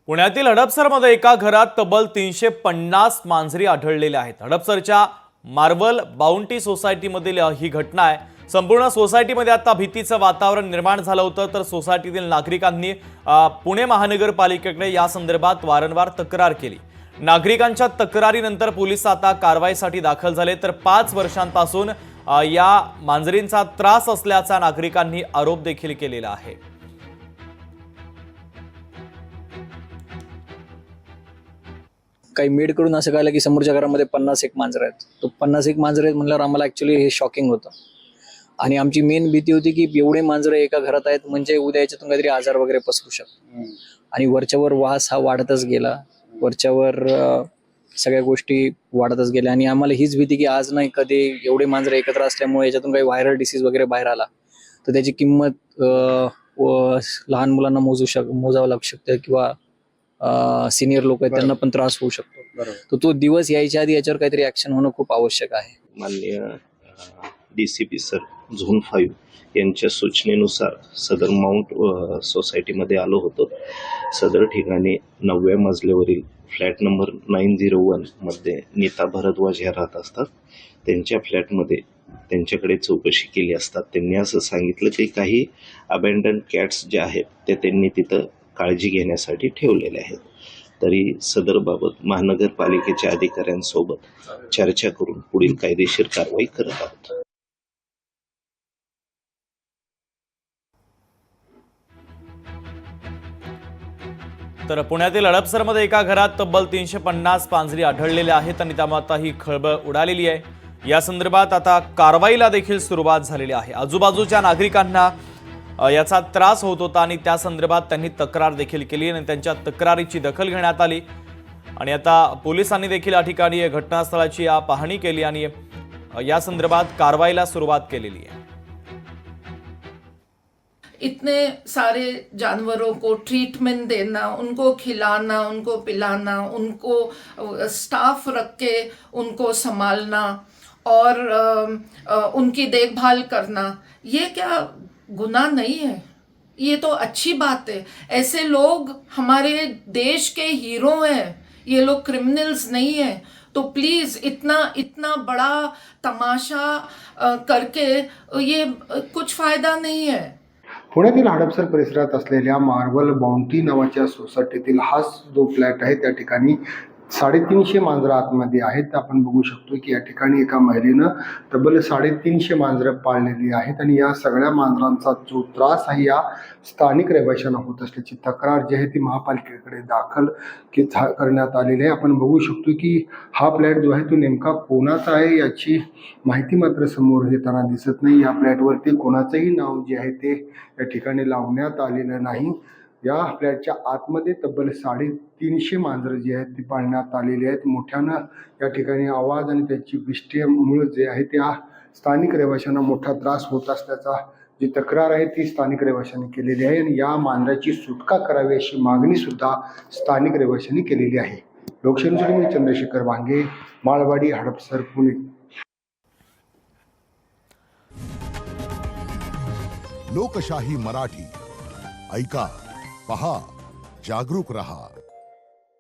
पुण्यातील हडपसरमध्ये एका घरात तब्बल 350 मांजरी आढळलेल्या आहेत। हडपसरच्या मार्वल बाउंटी सोसायटीमधील ही घटना आहे। संपूर्ण सोसायटीमध्ये आता भीतीचं वातावरण निर्माण झालं होतं, तर सोसायटीतील नागरिकांनी पुणे महानगरपालिकेकडे या संदर्भात वारंवार तक्रार केली। नागरिकांच्या तक्रारीनंतर पोलीस आता कारवाईसाठी दाखल झाले, तर 5 वर्षांपासून या मांजरींचा त्रास असल्याचा नागरिकांनी आरोप देखील केलेला आहे। काही मेडकडून असं कळलं की समोरच्या घरामध्ये 50-1 मांजर आहेत। तो 50-1 मांजर आहेत म्हणल्यावर आम्हाला ऍक्च्युअली हे शॉकिंग होतं आणि आमची मेन भीती होती की एवढे मांजर एका घरात आहेत म्हणजे उद्या याच्यातून काहीतरी आजार वगैरे पसरू शकतो। आणि वरच्यावर वास हा वाढतच गेला, वरच्यावर सगळ्या गोष्टी वाढतच गेल्या आणि आम्हाला हीच भीती की आज नाही कधी एवढे मांजर एकत्र असल्यामुळे याच्यातून काही व्हायरल डिसीज वगैरे बाहेर आला तर त्याची किंमत लहान मुलांना मोजावं लागू शकते किंवा सिनियर लोक आहेत त्यांना पण त्रास होऊ शकतो। तर तो दिवस यायच्या आधी याच्यावर काहीतरी ऍक्शन होणं खूप आवश्यक आहे। माननीय DCP सर झोन 5 यांच्या सूचनेनुसार सदर माउंट सोसायटीमध्ये आलो होतो। सदर ठिकाणी 9व्या मजल्यावरील फ्लॅट नंबर 901 मध्ये नीता भरद्वाज ह्या राहत असतात। त्यांच्या फ्लॅटमध्ये त्यांच्याकडे चौकशी केली असता त्यांनी असं सांगितलं की काही अबॅन्डन कॅट्स जे आहेत ते त्यांनी तिथं काळजी घेण्यासाठी ठेवलेले आहेत। तरी सदर बाबत महानगरपालिकेच्या अधिकाऱ्यांसोबत चर्चा करून पुढील कायदेशीर कारवाई करत आहोत। तर पुण्यातील हडपसरमध्ये एका घरात तब्बल 350 मांजरी आढळलेल्या आहेत आणि त्यामुळे आता ही खळबळ उडालेली आहे। या संदर्भात आता कारवाईला देखील सुरुवात झालेली आहे। आजूबाजूच्या नागरिकांना याचा त्रास होत होता आणि त्या संदर्भात त्यांनी तक्रार देखील केली आणि त्यांच्या तक्रारीची दखल घेण्यात आली आणि आता पोलिसांनी देखील या ठिकाणी घटनास्थळाची पाहणी केली आणि या संदर्भात कारवाईला सुरुवात केलेली आहे। इतने सारे जानवरों को ट्रीटमेंट देना, उनको खिलाना, उनको पिलाना, उनको स्टाफ रख के उनको संभालना और उनकी देखभाल करना, ये क्या गुनाह नहीं है? ये तो अच्छी बात है। ऐसे लोग हमारे देश के हीरो हैं, ये लोग क्रिमिनल्स नहीं हैं। तो प्लीज़ इतना बड़ा तमाशा करके ये कुछ फायदा नहीं है। पुण्यातील हडपसर परिसरात असलेल्या मार्वल बाउंटी नावाच्या सोसायटीतील हा जो फ्लॅट आहे त्या ठिकाणी 350 मांजरं आतमध्ये आहेत। आपण बघू शकतो की या ठिकाणी एका महिलेनं तब्बल 350 मांजरं पाळलेली आहेत आणि या सगळ्या मांजरांचा जो त्रास आहे या स्थानिक रहिवाशांना होत असल्याची तक्रार जी आहे ती महापालिकेकडे दाखल करण्यात आलेली आहे। आपण बघू शकतो की हा फ्लॅट जो आहे तो नेमका कोणाचा आहे याची माहिती मात्र समोर येताना दिसत नाही। या फ्लॅटवरती कोणाचंही नाव जे आहे ते या ठिकाणी लावण्यात आलेलं नाही। या फ्लॅटच्या आतमध्ये तब्बल 350 मांजरं जी आहेत ती पाळण्यात आलेली आहेत। मोठ्यानं या ठिकाणी आवाज आणि त्याची बिष्ट्यामुळे जे आहे त्या स्थानिक रहिवाशांना मोठा त्रास होत असल्याचा जी तक्रार आहे ती स्थानिक रहिवाशांनी केलेली आहे आणि या मांजराची सुटका करावी अशी मागणी सुद्धा स्थानिक रहिवाशांनी केलेली आहे। लोकशाहीसाठी मी चंद्रशेखर वांगे, माळवाडी, हडपसर, पुणे। लोकशाही मराठी ऐका, पहा, जागरूक रहा।